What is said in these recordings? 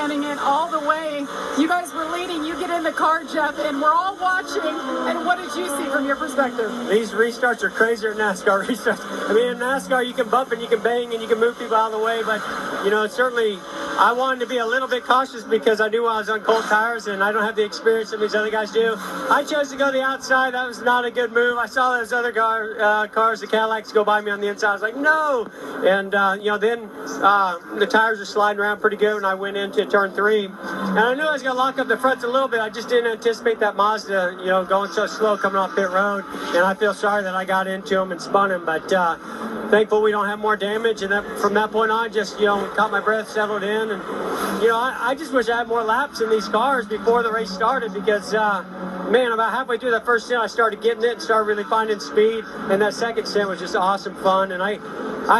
documenting it all the way. You guys were leading, you get in the car, Jeff, and we're all watching. And what did you see from your perspective? These restarts are crazier than NASCAR restarts. I mean, in NASCAR, you can bump and you can bang and you can move people out of the way, but, you know, certainly I wanted to be a little bit cautious because I knew I was on cold tires and I don't have the experience that these other guys do. I chose to go the outside. That was not a good move. I saw those other cars, the Cadillacs, go by me on the inside. I was like, no! And, you know, then the tires were sliding around pretty good when I went into turn 3. And I knew I was going to lock up the fronts a little bit. I just didn't anticipate that Mazda, you know, going so slow coming off pit road. And I feel sorry that I got into them and spun them. But thankful we don't have more damage. And that, from that point on, just, you know, caught my breath, settled in. And, you know, I just wish I had more laps in these cars before the race started because, man, about halfway through that first stint, I started getting it and started really finding speed. And that second stint was just awesome fun. And I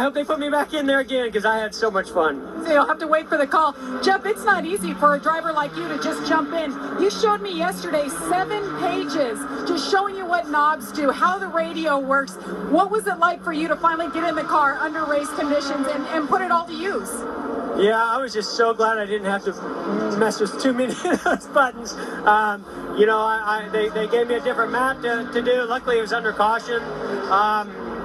hope they put me back in there again because I had so much fun. So you'll have to wait for the call. Jeff, it's not easy for a driver like you to just jump in. You showed me yesterday 7 pages just showing you what knobs do, how the radio works. What was it like for you to finally get in the car under race conditions and put it all to use? Yeah, I was just so glad I didn't have to mess with too many of those buttons. You know, they gave me a different map to do. Luckily, it was under caution.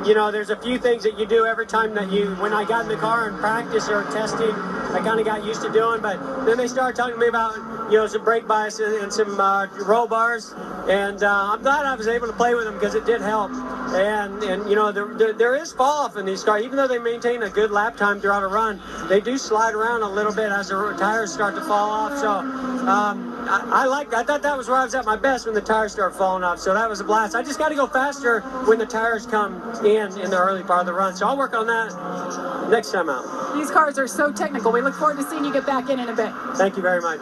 You know, there's a few things that you do every time that when I got in the car in practice or testing, I kind of got used to doing, but then they started talking to me about, you know, some brake bias and some roll bars, and I'm glad I was able to play with them because it did help. And you know, there is fall off in these cars, even though they maintain a good lap time throughout a run, they do slide around a little bit as the tires start to fall off. So I thought that was where I was at my best when the tires started falling off. So that was a blast. I just got to go faster when the tires come in the early part of the run. So I'll work on that next time out. These cars are so technical. We look forward to seeing you get back in a bit. Thank you very much.